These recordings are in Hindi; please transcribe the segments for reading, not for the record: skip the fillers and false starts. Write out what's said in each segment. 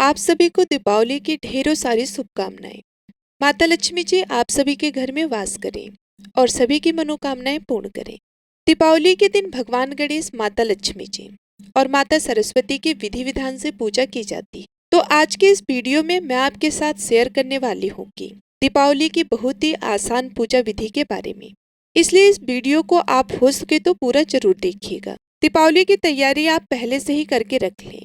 आप सभी को दीपावली की ढेरों सारी शुभकामनाएं। माता लक्ष्मी जी आप सभी के घर में वास करें और सभी की मनोकामनाएं पूर्ण करें। दीपावली के दिन भगवान गणेश, माता लक्ष्मी जी और माता सरस्वती की विधि विधान से पूजा की जाती है। तो आज के इस वीडियो में मैं आपके साथ शेयर करने वाली हूँ कि दीपावली की बहुत ही आसान पूजा विधि के बारे में। इसलिए इस वीडियो को आप हो सके तो पूरा जरूर देखिएगा। दीपावली की तैयारी आप पहले से ही करके रख लें।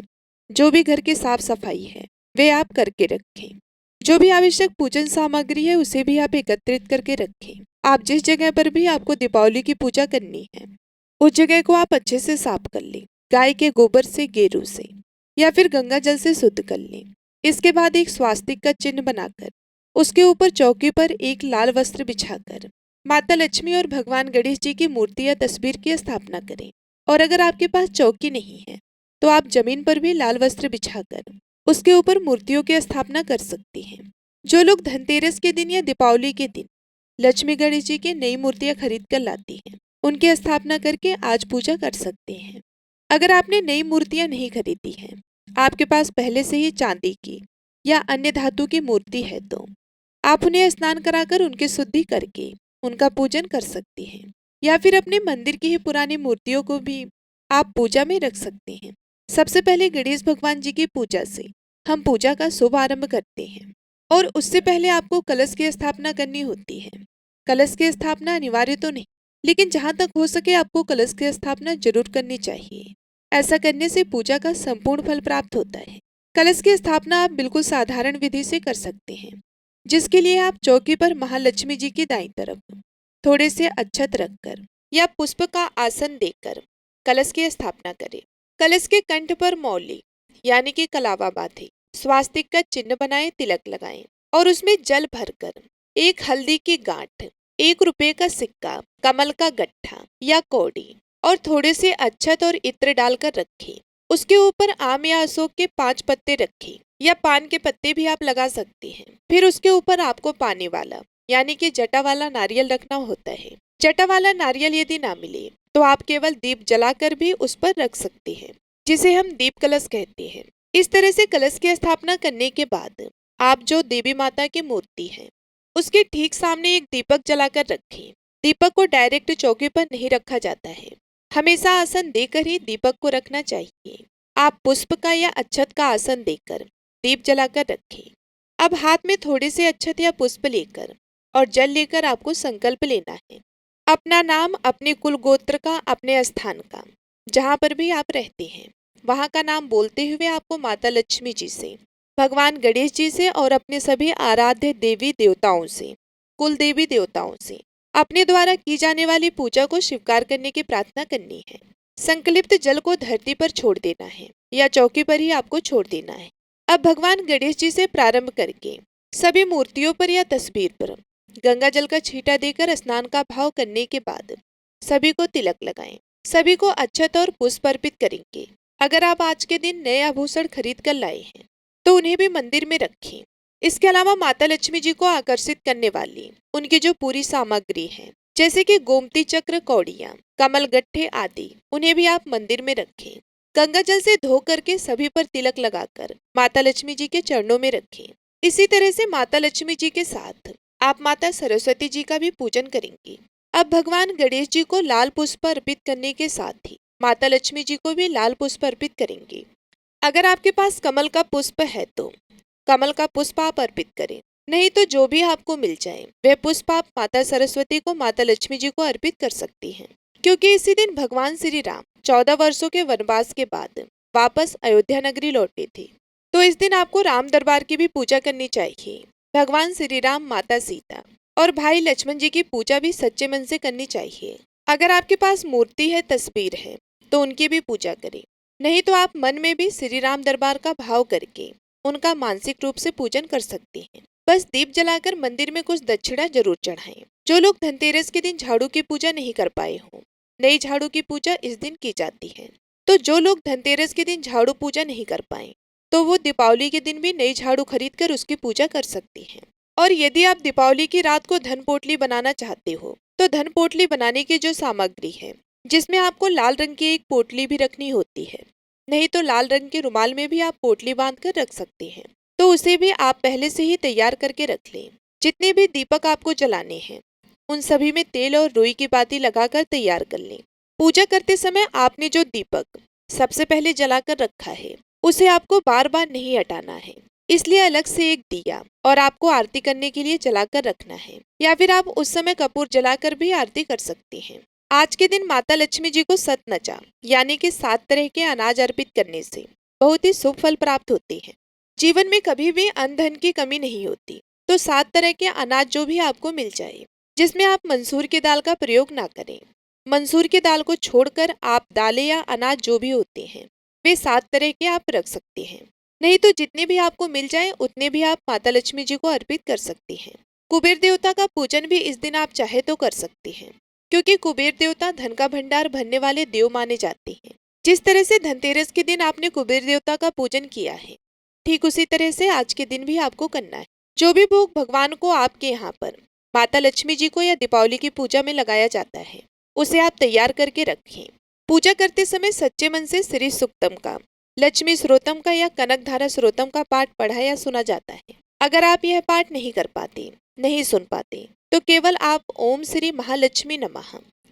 जो भी घर की साफ सफाई है वे आप करके रखें। जो भी आवश्यक पूजन सामग्री है उसे भी आप एकत्रित करके रखें। आप जिस जगह पर भी आपको दीपावली की पूजा करनी है उस जगह को आप अच्छे से साफ कर लें। गाय के गोबर से, गेरू से या फिर गंगा जल से शुद्ध कर लें। इसके बाद एक स्वास्तिक का चिन्ह बनाकर उसके ऊपर चौकी पर एक लाल वस्त्र बिछाकर माता लक्ष्मी और भगवान गणेश जी की मूर्ति या तस्वीर की स्थापना करें। और अगर आपके पास चौकी नहीं है तो आप जमीन पर भी लाल वस्त्र बिछाकर उसके ऊपर मूर्तियों की स्थापना कर सकती हैं। जो लोग धनतेरस के दिन या दीपावली के दिन लक्ष्मी गणेश जी की नई मूर्तियां खरीद कर लाती हैं उनकी स्थापना करके आज पूजा कर सकते हैं। अगर आपने नई मूर्तियां नहीं खरीदी हैं, आपके पास पहले से ही चांदी की या अन्य धातु की मूर्ति है तो आप उन्हें स्नान कराकर उनकी शुद्धि करके उनका पूजन कर सकती हैं। या फिर अपने मंदिर की ही पुरानी मूर्तियों को भी आप पूजा में रख सकते हैं। सबसे पहले गणेश भगवान जी की पूजा से हम पूजा का शुभ आरंभ करते हैं और उससे पहले आपको कलश की स्थापना करनी होती है। कलश की स्थापना अनिवार्य तो नहीं, लेकिन जहाँ तक हो सके आपको कलश की स्थापना जरूर करनी चाहिए। ऐसा करने से पूजा का संपूर्ण फल प्राप्त होता है। कलश की स्थापना आप बिल्कुल साधारण विधि से कर सकते हैं, जिसके लिए आप चौकी पर महालक्ष्मी जी की दाईं तरफ थोड़े से अक्षत रखकर या पुष्प का आसन देकर कलश की स्थापना करें। कलश के कंठ पर मौली यानी कि कलावा बांधे, स्वास्तिक का चिन्ह बनाएं, तिलक लगाएं और उसमें जल भरकर एक हल्दी की गांठ, 1 रुपए का सिक्का, कमल का गट्ठा या कौड़ी और थोड़े से अक्षत और इत्र डालकर रखें। उसके ऊपर आम या अशोक के 5 पत्ते रखें या पान के पत्ते भी आप लगा सकते हैं। फिर उसके ऊपर आपको पानी वाला यानी कि जटा वाला नारियल रखना होता है। जटा वाला नारियल यदि ना मिले तो आप केवल दीप जलाकर भी उस पर रख सकते हैं, जिसे हम दीप कलश कहते हैं। इस तरह से कलश की स्थापना करने के बाद आप जो देवी माता की मूर्ति है उसके ठीक सामने एक दीपक जलाकर रखें। दीपक को डायरेक्ट चौके पर नहीं रखा जाता है, हमेशा आसन देकर ही दीपक को रखना चाहिए। आप पुष्प का या अक्षत का आसन देकर दीप जलाकर रखें। अब हाथ में थोड़े से अक्षत या पुष्प लेकर और जल लेकर आपको संकल्प लेना है। अपना नाम, अपने कुल गोत्र का, अपने स्थान का, जहाँ पर भी आप रहते हैं वहाँ का नाम बोलते हुए आपको माता लक्ष्मी जी से, भगवान गणेश जी से और अपने सभी आराध्य देवी देवताओं से, कुल देवी देवताओं से अपने द्वारा की जाने वाली पूजा को स्वीकार करने की प्रार्थना करनी है। संकल्पित जल को धरती पर छोड़ देना है या चौकी पर ही आपको छोड़ देना है। अब भगवान गणेश जी से प्रारंभ करके सभी मूर्तियों पर या तस्वीर पर गंगा जल का छींटा देकर स्नान का भाव करने के बाद सभी को तिलक लगाएं। सभी को अक्षत और पुष्प अर्पित करेंगे। अगर आप आज के दिन नए आभूषण खरीद कर लाए हैं तो उन्हें भी मंदिर में रखें। इसके अलावा माता लक्ष्मी जी को आकर्षित करने वाली उनकी जो पूरी सामग्री है, जैसे कि गोमती चक्र, कौड़ियाँ, कमल गट्ठे आदि, उन्हें भी आप मंदिर में रखें। गंगा जल से धो करके सभी पर तिलक लगाकर माता लक्ष्मी जी के चरणों में रखें। इसी तरह से माता लक्ष्मी जी के साथ आप माता सरस्वती जी का भी पूजन करेंगे। अब भगवान गणेश जी को लाल पुष्प अर्पित करने के साथ ही माता लक्ष्मी जी को भी लाल पुष्प अर्पित करेंगे। अगर आपके पास कमल का पुष्प है तो कमल का पुष्प आप अर्पित करें, नहीं तो जो भी आपको मिल जाए वह पुष्प आप माता सरस्वती को, माता लक्ष्मी जी को अर्पित कर सकती हैं। क्योंकि इसी दिन भगवान श्री राम 14 वर्षों के वनवास के बाद वापस अयोध्या नगरी लौटे थे, तो इस दिन आपको राम दरबार की भी पूजा करनी चाहिए। भगवान श्री राम, माता सीता और भाई लक्ष्मण जी की पूजा भी सच्चे मन से करनी चाहिए। अगर आपके पास मूर्ति है, तस्वीर है तो उनकी भी पूजा करें, नहीं तो आप मन में भी श्री राम दरबार का भाव करके उनका मानसिक रूप से पूजन कर सकते हैं। बस दीप जलाकर मंदिर में कुछ दक्षिणा जरूर चढ़ाएं। जो लोग धनतेरस के दिन झाड़ू की पूजा नहीं कर पाए हों, नई झाड़ू की पूजा इस दिन की जाती है। तो जो लोग धनतेरस के दिन झाड़ू पूजा नहीं कर पाए तो वो दीपावली के दिन भी नई झाड़ू खरीद कर उसकी पूजा कर सकती हैं। और यदि आप दीपावली की रात को धन पोटली बनाना चाहते हो तो धन पोटली बनाने की जो सामग्री है, जिसमें आपको लाल रंग की एक पोटली भी रखनी होती है, नहीं तो लाल रंग के रुमाल में भी आप पोटली बांध कर रख सकते हैं। तो उसे भी आप पहले से ही तैयार करके रख लें। जितने भी दीपक आपको जलाने हैं उन सभी में तेल और रुई की बाती लगाकर तैयार कर लें। पूजा करते समय आपने जो दीपक सबसे पहले जलाकर रखा है उसे आपको बार बार नहीं हटाना है, इसलिए अलग से एक दिया और आपको आरती करने के लिए जलाकर रखना है, या फिर आप उस समय कपूर जलाकर भी आरती कर सकती हैं। आज के दिन माता लक्ष्मी जी को सतनजा यानी कि 7 तरह के अनाज अर्पित करने से बहुत ही शुभ फल प्राप्त होते हैं। जीवन में कभी भी अन्न धन की कमी नहीं होती। तो 7 तरह के अनाज जो भी आपको मिल जाए, जिसमें आप मंसूर की दाल का प्रयोग ना करें। मंसूर की दाल को छोड़कर आप दालें या अनाज जो भी होते हैं वे 7 तरह के आप रख सकते हैं। नहीं तो जितने भी आपको मिल जाए उतने भी आप माता लक्ष्मी जी को अर्पित कर सकती हैं। कुबेर देवता का पूजन भी इस दिन आप चाहे तो कर सकती हैं, क्योंकि कुबेर देवता धन का भंडार भरने वाले देव माने जाते हैं। जिस तरह से धनतेरस के दिन आपने कुबेर देवता का पूजन किया है, ठीक उसी तरह से आज के दिन भी आपको करना है। जो भी भोग भगवान को आपके यहाँ पर माता लक्ष्मी जी को या दीपावली की पूजा में लगाया जाता है उसे आप तैयार करके रखें। पूजा करते समय सच्चे मन से श्री सुक्तम का, लक्ष्मी स्रोतम का या कनकधारा स्रोतम का पाठ पढ़ा या सुना जाता है। अगर आप यह पाठ नहीं कर पाते, नहीं सुन पाते, तो केवल आप ओम श्री महालक्ष्मी नमः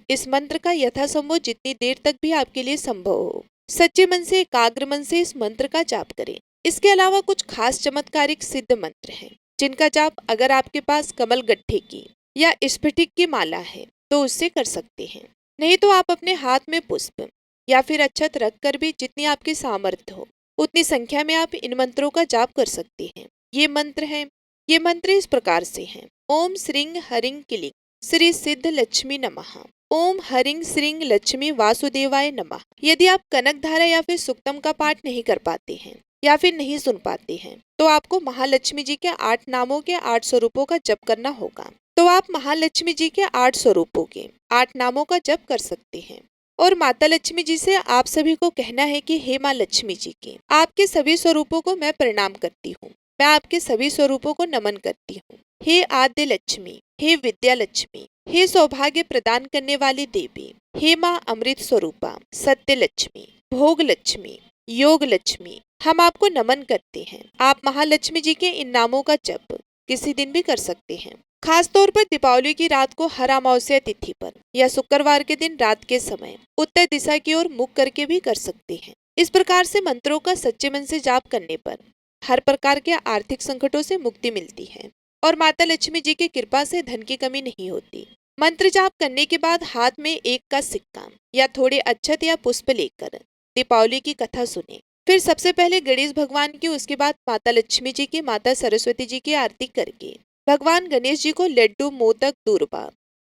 इस मंत्र का यथासंभव जितनी देर तक भी आपके लिए संभव हो सच्चे मन से एकाग्र मन से इस मंत्र का जाप करें। इसके अलावा कुछ खास चमत्कारिक सिद्ध मंत्र हैं जिनका जाप अगर आपके पास कमल गट्ठे की या स्फटिक की माला है तो उससे कर सकते हैं। नहीं तो आप अपने हाथ में पुष्प या फिर अक्षत रख कर भी जितनी आपकी सामर्थ्य हो उतनी संख्या में आप इन मंत्रों का जाप कर सकते हैं। ये मंत्र हैं, ये मंत्र इस प्रकार से हैं। ओम श्रीं हरिं क्लीं श्री सिद्ध लक्ष्मी नमः। ओम हरिं श्रीं लक्ष्मी वासुदेवाय नमः। यदि आप कनकधारा या फिर सुक्तम का पाठ नहीं कर पाते हैं या फिर नहीं सुन पाते हैं तो आपको महालक्ष्मी जी के 8 नामों के 8 स्वरूपों का जप करना होगा। तो आप महालक्ष्मी जी के 8 स्वरूपों के 8 नामों का जप कर सकते हैं। और माता लक्ष्मी जी से आप सभी को कहना है कि हे माँ लक्ष्मी जी की, आपके सभी स्वरूपों को मैं प्रणाम करती हूँ, मैं आपके सभी स्वरूपों को नमन करती हूँ। हे आद्य लक्ष्मी, हे विद्या लक्ष्मी, हे सौभाग्य प्रदान करने वाली देवी, हे माँ अमृत स्वरूपा, सत्य लक्ष्मी, भोग लक्ष्मी, योग लक्ष्मी, हम आपको नमन करते हैं। आप महालक्ष्मी जी के इन नामों का जप किसी दिन भी कर सकते हैं। खास तौर पर दीपावली की रात को हर अमावस्या तिथि पर या शुक्रवार के दिन रात के समय उत्तर दिशा की ओर मुख करके भी कर सकते हैं। इस प्रकार से मंत्रों का सच्चे मन से जाप करने पर हर प्रकार के आर्थिक संकटों से मुक्ति मिलती है और माता लक्ष्मी जी की कृपा से धन की कमी नहीं होती। मंत्र जाप करने के बाद हाथ में 1 का सिक्का या थोड़े अक्षत या पुष्प लेकर दीपावली की कथा सुने। फिर सबसे पहले गणेश भगवान की, उसके बाद माता लक्ष्मी जी की, माता सरस्वती जी की आरती करके भगवान गणेश जी को लड्डू, मोदक, दूर्बा,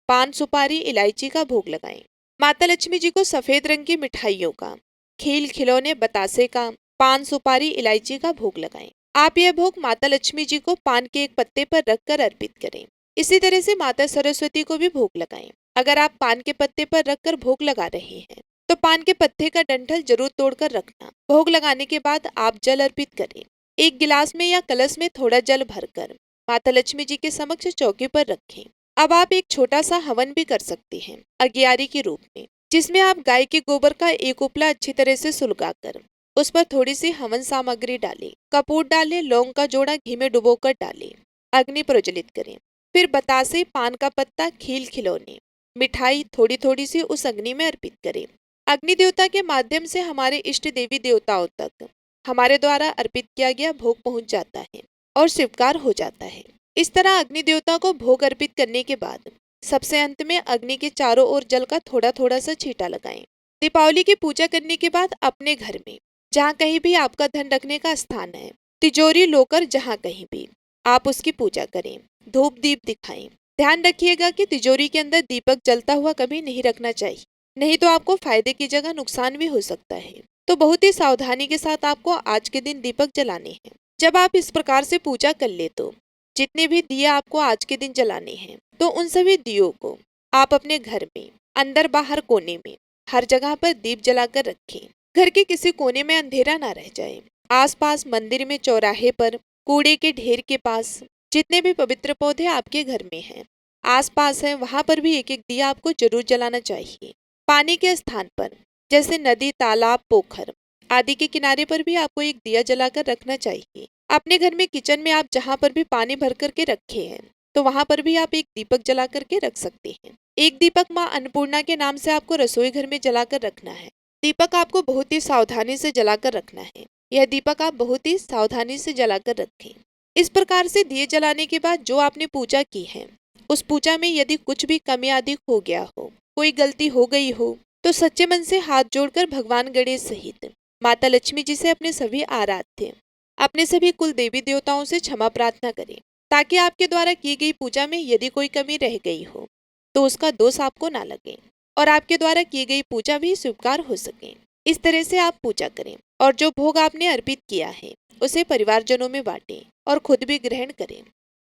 पान, सुपारी, इलायची का भोग लगाएं। माता लक्ष्मी जी को सफेद रंग की मिठाइयों का, खेल खिलौने, बतासे का, पान, सुपारी, इलायची का भोग लगाएं। आप यह भोग माता लक्ष्मी जी को पान के एक पत्ते पर रखकर अर्पित करें। इसी तरह से माता सरस्वती को भी भोग लगाएं। अगर आप पान के पत्ते पर रखकर भोग लगा रहे हैं तो पान के पत्ते का डंठल जरूर तोड़कर रखना। भोग लगाने के बाद आप जल अर्पित करें। एक गिलास में या कलश में थोड़ा जल भरकर माता लक्ष्मी जी के समक्ष चौकी पर रखें। अब आप एक छोटा सा हवन भी कर सकते हैं अगियारी के रूप में, जिसमें आप गाय के गोबर का एक उपला अच्छी तरह से सुलगाकर उस पर थोड़ी सी हवन सामग्री डालें, कपूर डालें, लौंग का जोड़ा घी में डुबोकर डालें, अग्नि प्रज्वलित करें। फिर बतासे, पान का पत्ता, खील खिलौने, मिठाई थोड़ी थोड़ी सी उस अग्नि में अर्पित करें। अग्नि देवता के माध्यम से हमारे इष्ट देवी देवताओं तक हमारे द्वारा अर्पित किया गया भोग पहुंच जाता है और स्वीकार हो जाता है। इस तरह अग्नि देवता को भोग अर्पित करने के बाद सबसे अंत में अग्नि के चारों ओर जल का थोड़ा थोड़ा सा छींटा लगाएं। दीपावली की पूजा करने के बाद अपने घर में जहाँ कहीं भी आपका धन रखने का स्थान है, तिजोरी, लोकर, जहाँ कहीं भी आप उसकी पूजा करें, धूप दीप दिखाएं। ध्यान रखिएगा कि तिजोरी के अंदर दीपक जलता हुआ कभी नहीं रखना चाहिए, नहीं तो आपको फायदे की जगह नुकसान भी हो सकता है। तो बहुत ही सावधानी के साथ आपको आज के दिन दीपक जलाने हैं। जब आप इस प्रकार से पूजा कर ले तो जितने भी दिए आपको आज के दिन जलाने हैं तो उन सभी दियों को आप अपने घर में अंदर बाहर कोने में हर जगह पर दीप जलाकर रखें। घर के किसी कोने में अंधेरा ना रह जाए। आसपास मंदिर में, चौराहे पर, कूड़े के ढेर के पास, जितने भी पवित्र पौधे आपके घर में हैं आसपास हैं, वहां पर भी एक एक दिया आपको जरूर जलाना चाहिए। पानी के स्थान पर जैसे नदी, तालाब, पोखर आदि के किनारे पर भी आपको एक दिया जलाकर रखना चाहिए। अपने घर में किचन में आप जहाँ पर भी पानी भर करके रखे हैं तो वहां पर भी आप एक दीपक जला करके रख सकते हैं। एक दीपक माँ अन्नपूर्णा के नाम से आपको रसोई घर में जलाकर रखना है। दीपक आपको बहुत ही सावधानी से जलाकर रखना है। यह दीपक आप बहुत ही सावधानी से जलाकर रखें। इस प्रकार से दिए जलाने के बाद जो आपने पूजा की है, उस पूजा में यदि कुछ भी कमी अधिक हो गया हो, कोई गलती हो गई हो, तो सच्चे मन से हाथ जोड़कर भगवान गणेश सहित माता लक्ष्मी जी से अपने सभी आराध्य, अपने सभी कुल देवी देवताओं से क्षमा प्रार्थना करें, ताकि आपके द्वारा की गई पूजा में यदि कोई कमी रह गई हो तो उसका दोष आपको ना लगे और आपके द्वारा की गई पूजा भी स्वीकार हो सके। इस तरह से आप पूजा करें और जो भोग आपने अर्पित किया है उसे परिवारजनों में बांटें और खुद भी ग्रहण करें।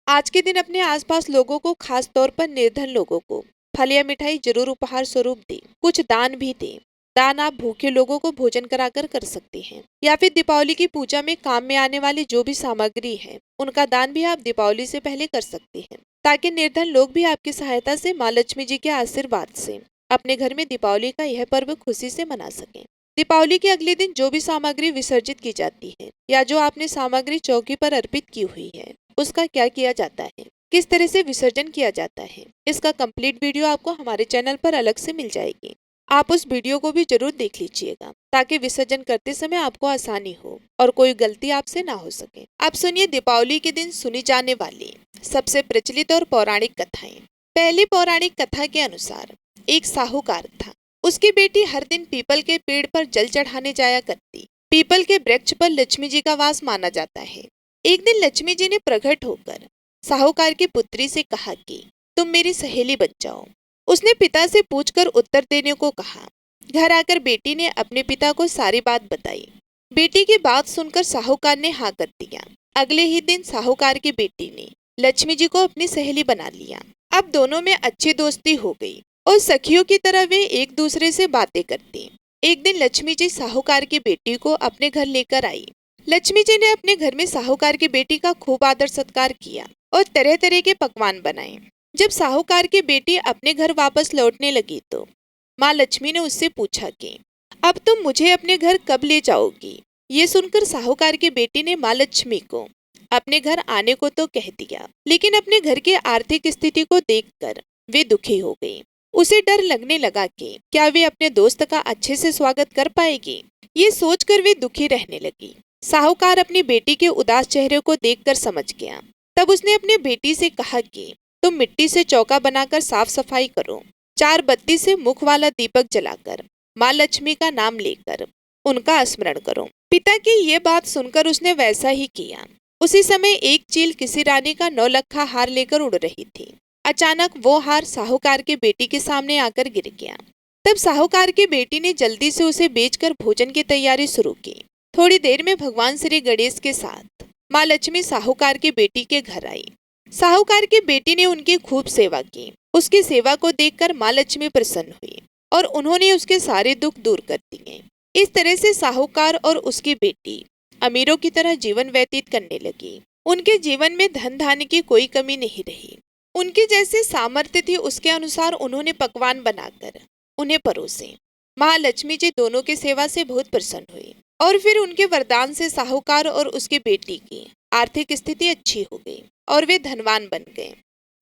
आज के दिन अपने आसपास लोगों को, खास तौर पर निर्धन लोगों को फल या मिठाई जरूर उपहार स्वरूप दें। कुछ दान भी दें। दान आप भूखे लोगों को भोजन कराकर कर सकते हैं, या फिर दीपावली की पूजा में काम में आने वाली जो भी सामग्री है उनका दान भी आप दीपावली से पहले कर सकते हैं, ताकि निर्धन लोग भी आपकी सहायता से माँ लक्ष्मी जी के आशीर्वाद से अपने घर में दीपावली का यह पर्व खुशी से मना सकें। दीपावली के अगले दिन जो भी सामग्री विसर्जित की जाती है या जो आपने सामग्री चौकी पर अर्पित की हुई है, उसका क्या किया जाता है, किस तरह से विसर्जन किया जाता है, इसका कंप्लीट वीडियो आपको हमारे चैनल पर अलग से मिल जाएगी। आप उस वीडियो को भी जरूर देख लीजिएगा, ताकि विसर्जन करते समय आपको आसानी हो और कोई गलती आपसे ना हो सके। अब सुनिए दीपावली के दिन सुनी जाने वाली सबसे प्रचलित और पौराणिक कथाएं। पहली पौराणिक कथा के अनुसार एक साहूकार था। उसकी बेटी हर दिन पीपल के पेड़ पर जल चढ़ाने जाया करती। पीपल के वृक्ष पर लक्ष्मी जी का वास माना जाता है। एक दिन लक्ष्मी जी ने प्रकट होकर साहूकार की पुत्री से कहा कि तुम मेरी सहेली बन जाओ। उसने पिता से पूछकर उत्तर देने को कहा। घर आकर बेटी ने अपने पिता को सारी बात बताई। बेटी की बात सुनकर साहूकार ने हाँ कर दिया। अगले ही दिन साहूकार की बेटी ने लक्ष्मी जी को अपनी सहेली बना लिया। अब दोनों में अच्छी दोस्ती हो गई और सखियों की तरह वे एक दूसरे से बातें करती। एक दिन लक्ष्मी जी साहूकार की बेटी को अपने घर लेकर आई। लक्ष्मी जी ने अपने घर में साहूकार की बेटी का खूब आदर सत्कार किया और तरह तरह के पकवान बनाए। जब साहूकार की बेटी अपने घर वापस लौटने लगी तो माँ लक्ष्मी ने उससे पूछा कि अब तुम मुझे अपने घर कब ले जाओगी। ये सुनकर साहूकार की बेटी ने माँ लक्ष्मी को अपने घर आने को तो कह दिया, लेकिन अपने घर की आर्थिक स्थिति को देखकर वे दुखी हो गई। उसे डर लगने लगा कि क्या वे अपने दोस्त का अच्छे से स्वागत कर पाएगी। ये सोचकर वे दुखी रहने लगी। साहूकार अपनी बेटी के उदास चेहरे को देखकर समझ गया। तब उसने अपनी बेटी से कहा कि तुम मिट्टी से चौका बनाकर साफ सफाई करो। 4 बत्ती से मुख वाला दीपक जलाकर माँ लक्ष्मी का नाम लेकर उनका स्मरण करो। पिता की ये बात सुनकर उसने वैसा ही किया। उसी समय एक चील किसी रानी का 9 लखा हार लेकर उड़ रही थी। अचानक वो हार साहूकार की बेटी के सामने आकर गिर गया। तब साहूकार की बेटी ने जल्दी से उसे बेचकर भोजन की तैयारी शुरू की। थोड़ी देर में भगवान श्री गणेश के साथ माँ लक्ष्मी साहूकार की बेटी के घर आई। साहूकार की बेटी ने उनकी खूब सेवा की। उसकी सेवा को देखकर माँ लक्ष्मी प्रसन्न हुई और उन्होंने उसके सारे दुख दूर कर दिए। इस तरह से साहूकार और उसकी बेटी अमीरों की तरह जीवन व्यतीत करने लगी। उनके जीवन में धन धान्य की कोई कमी नहीं रही। उनकी जैसे सामर्थ्य थी उसके अनुसार उन्होंने पकवान बनाकर उन्हें परोसे। महालक्ष्मी जी दोनों की सेवा से बहुत प्रसन्न हुई और फिर उनके वरदान से साहूकार और उसकी बेटी की आर्थिक स्थिति अच्छी हो गई और वे धनवान बन गए।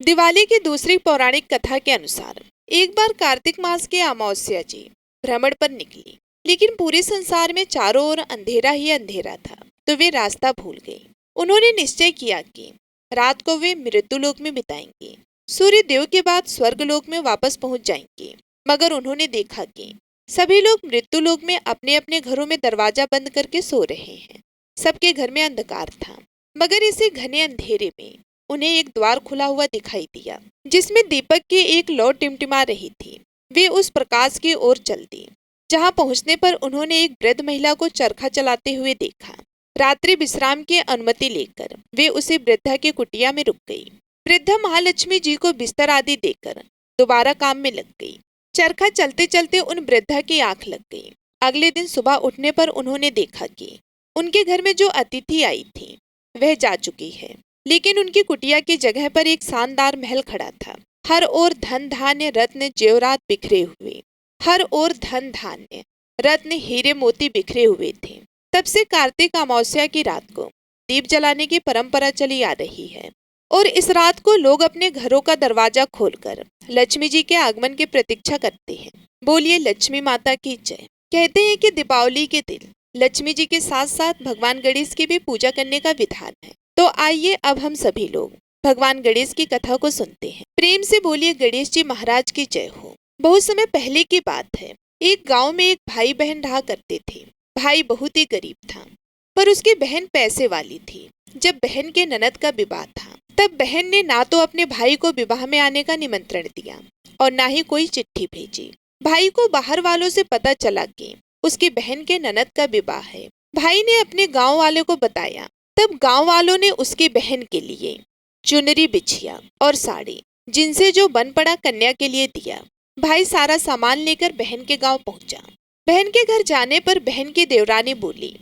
दिवाली की दूसरी पौराणिक कथा के अनुसार एक बार कार्तिक मास की अमावस्या जी भ्रमण पर निकली, लेकिन पूरे संसार में चारों ओर अंधेरा ही अंधेरा था, तो वे रास्ता भूल गई। उन्होंने निश्चय किया कि रात को वे मृत्युलोक में बिताएंगे। सूर्य देव के बाद स्वर्गलोक में वापस पहुंच जाएंगे। मगर उन्होंने देखा कि सभी लोग मृत्युलोक में अपने अपने घरों में दरवाजा बंद करके सो रहे हैं। सबके घर में अंधकार था, मगर इसी घने अंधेरे में उन्हें एक द्वार खुला हुआ दिखाई दिया, जिसमें दीपक की एक लौ टिमटिमा रही थी। वे उस प्रकाश की ओर चल दी। जहां पहुंचने पर उन्होंने एक वृद्ध महिला को चरखा चलाते हुए देखा। रात्रि विश्राम की अनुमति लेकर वे उसी वृद्धा की कुटिया में रुक गई। वृद्धा महालक्ष्मी जी को बिस्तर आदि देकर दोबारा काम में लग गई। चरखा चलते चलते उन वृद्धा की आंख लग गई। अगले दिन सुबह उठने पर उन्होंने देखा कि उनके घर में जो अतिथि आई थी वह जा चुकी है, लेकिन उनकी कुटिया की जगह पर एक शानदार महल खड़ा था। हर ओर धन धान्य रत्न जेवरात बिखरे हुए, हर ओर धन धान्य रत्न हीरे मोती बिखरे हुए थे। तब से कार्तिक अमावस्या की रात को दीप जलाने की परंपरा चली आ रही है और इस रात को लोग अपने घरों का दरवाजा खोलकर लक्ष्मी जी के आगमन की प्रतीक्षा करते हैं। बोलिए लक्ष्मी माता की जय। कहते हैं कि दीपावली के दिन लक्ष्मी जी के साथ साथ भगवान गणेश की भी पूजा करने का विधान है। तो आइए अब हम सभी लोग भगवान गणेश की कथा को सुनते हैं। प्रेम से बोलिए गणेश जी महाराज की जय हो। बहुत समय पहले की बात है। एक गांव में एक भाई बहन रहा करते थे। भाई बहुत ही गरीब था, पर उसकी बहन पैसे वाली थी। जब बहन के ननद का विवाह था, तब बहन ने ना तो अपने भाई को विवाह में आने का निमंत्रण दिया और ना ही कोई चिट्ठी भेजी। भाई को बाहर वालों से पता चला कि उसकी बहन के ननद का विवाह है। भाई ने अपने गांव वालों को बताया। तब गांव वालों ने उसकी बहन के लिए चुनरी, बिछिया और साड़ी, जिनसे जो बन पड़ा, कन्या के लिए दिया। भाई सारा सामान लेकर बहन के गांव पहुंचा। बहन के घर जाने पर बहन की देवरानी बोली,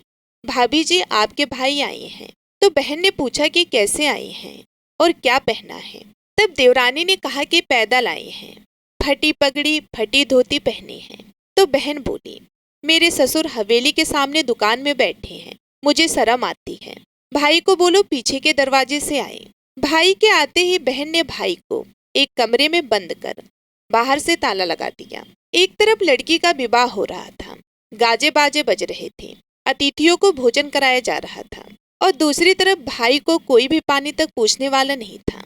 भाभी जी आपके भाई आए हैं। तो बहन ने पूछा कि कैसे आए हैं और क्या पहना है। तब देवरानी ने कहा कि पैदल आए हैं, फटी पगड़ी फटी धोती पहने हैं। तो बहन बोली, मेरे ससुर हवेली के सामने दुकान में बैठे हैं, मुझे शर्म आती है। भाई को बोलो पीछे के दरवाजे से आए। भाई के आते ही बहन ने भाई को एक कमरे में बंद कर बाहर से ताला लगा दिया। एक तरफ लड़की का विवाह हो रहा था, गाजे बाजे बज रहे थे, अतिथियों को भोजन कराया जा रहा था और दूसरी तरफ भाई को कोई भी पानी तक पूछने वाला नहीं था।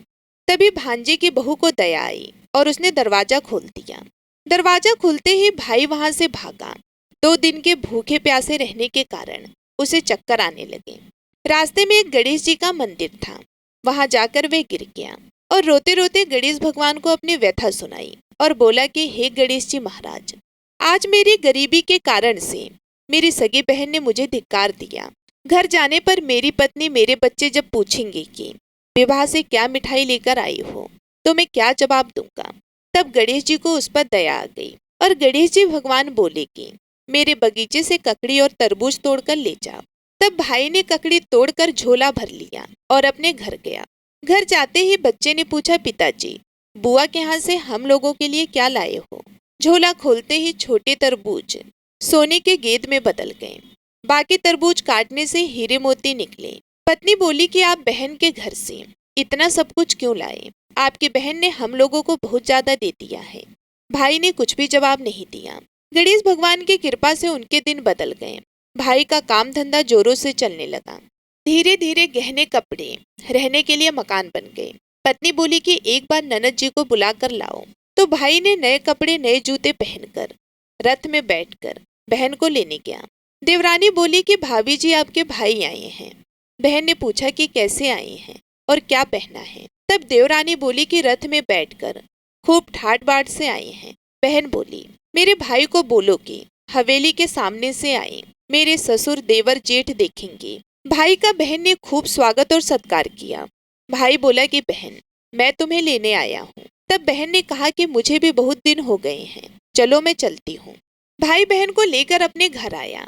तभी भांजे की बहू को दया आई और उसने दरवाजा खोल दिया। दरवाजा खुलते ही भाई वहां से भागा। 2 दिन के भूखे प्यासे रहने के कारण उसे चक्कर आने लगे। रास्ते में एक गणेश जी का मंदिर था, वहां जाकर वह गिर गया और रोते रोते गणेश भगवान को अपनी व्यथा सुनाई और बोला कि हे गणेश जी महाराज, आज मेरी गरीबी के कारण से मेरी सगी बहन ने मुझे धिक्कार दिया। घर जाने पर मेरी पत्नी, मेरे बच्चे जब पूछेंगे कि विवाह से क्या मिठाई लेकर आई हो, तो मैं क्या जवाब दूंगा। तब गणेश जी को उस पर दया आ गई और गणेश जी भगवान बोले कि मेरे बगीचे से ककड़ी और तरबूज तोड़कर ले जाओ। तब भाई ने ककड़ी तोड़कर झोला भर लिया और अपने घर गया। घर जाते ही बच्चे ने पूछा, पिताजी बुआ के यहाँ से हम लोगों के लिए क्या लाए हो। झोला खोलते ही छोटे तरबूज सोने के गेंद में बदल गए। बाकी तरबूज काटने से हीरे मोती निकले। पत्नी बोली कि आप बहन के घर से इतना सब कुछ क्यों लाए, आपकी बहन ने हम लोगों को बहुत ज्यादा दे दिया है। भाई ने कुछ भी जवाब नहीं दिया। गणेश भगवान की कृपा से उनके दिन बदल गए। भाई का काम धंधा जोरों से चलने लगा। धीरे धीरे गहने, कपड़े, रहने के लिए मकान बन गए। पत्नी बोली कि एक बार ननद जी को बुला कर लाओ। तो भाई ने नए कपड़े, नए जूते पहनकर रथ में बैठकर बहन को लेने गया। देवरानी बोली कि भाभी जी आपके भाई आए हैं। बहन ने पूछा कि कैसे आए हैं और क्या पहना है। तब देवरानी बोली कि रथ में बैठकर खूब ठाट बाट से आए हैं। बहन बोली, मेरे भाई को बोलो कि हवेली के सामने से आए, मेरे ससुर देवर जेठ देखेंगे। भाई का बहन ने खूब स्वागत और सत्कार किया। भाई बोला कि बहन मैं तुम्हें लेने आया हूँ। तब बहन ने कहा कि मुझे भी बहुत दिन हो गए हैं, चलो मैं चलती हूँ। भाई बहन को लेकर अपने घर आया।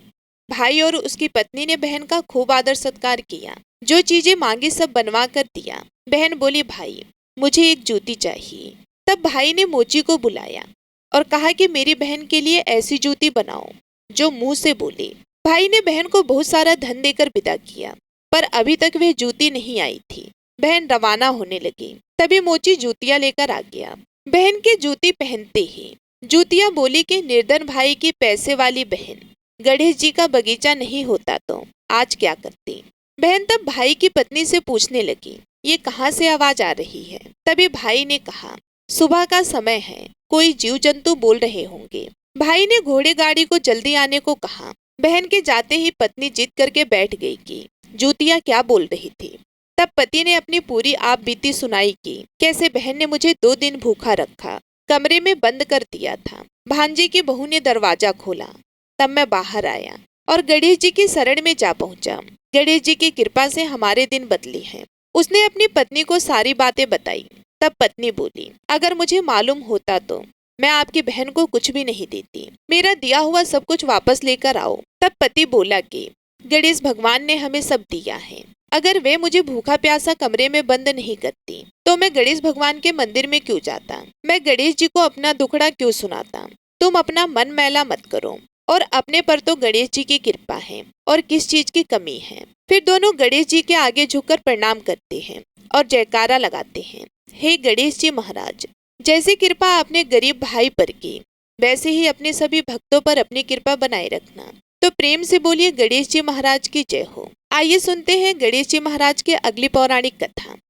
भाई और उसकी पत्नी ने बहन का खूब आदर सत्कार किया। जो चीजें मांगी सब बनवा कर दिया। बहन बोली, भाई मुझे एक जूती चाहिए। तब भाई ने मोची को बुलाया और कहा कि मेरी बहन के लिए ऐसी जूती बनाओ जो मुंह से बोले। भाई ने बहन को बहुत सारा धन देकर विदा किया, पर अभी तक वह जूती नहीं आई थी। बहन रवाना होने लगी। तभी मोची जूतियां लेकर आ गया। बहन के जूती पहनते ही जूतियां बोली कि निर्धन भाई की पैसे वाली बहन, गणेश जी का बगीचा नहीं होता तो आज क्या करती। बहन तब भाई की पत्नी से पूछने लगी, ये कहाँ से आवाज आ रही है। तभी भाई ने कहा, सुबह का समय है, कोई जीव जंतु बोल रहे होंगे। भाई ने घोड़े गाड़ी को जल्दी आने को कहा। बहन के जाते ही पत्नी जिद करके बैठ गई कि जूतियां क्या बोल रही थी। तब पति ने अपनी पूरी आप बीती सुनाई कि कैसे बहन ने मुझे 2 दिन भूखा रखा, कमरे में बंद कर दिया था। भांजे की बहू ने दरवाजा खोला, तब मैं बाहर आया और गणेश जी की शरण में जा पहुंचा। गणेश जी की कृपा से हमारे दिन बदली हैं। उसने अपनी पत्नी को सारी बातें बताई। तब पत्नी बोली, अगर मुझे मालूम होता तो मैं आपकी बहन को कुछ भी नहीं देती, मेरा दिया हुआ सब कुछ वापस लेकर आओ। तब पति बोला कि गणेश भगवान ने हमें सब दिया है, अगर वे मुझे भूखा प्यासा कमरे में बंद नहीं करती तो मैं गणेश भगवान के मंदिर में क्यों जाता, मैं गणेश जी को अपना दुखड़ा क्यों सुनाता। तुम अपना मन मैला मत करो, और अपने पर तो गणेश जी की कृपा है और किस चीज की कमी है। फिर दोनों गणेश जी के आगे झुककर प्रणाम करते हैं और जयकारा लगाते हैं, हे गणेश जी महाराज, जैसी कृपा आपने गरीब भाई पर की, वैसे ही अपने सभी भक्तों पर अपनी कृपा बनाए रखना। तो प्रेम से बोलिए गणेश जी महाराज की जय हो। आइए सुनते हैं गणेश जी महाराज की अगली पौराणिक कथा।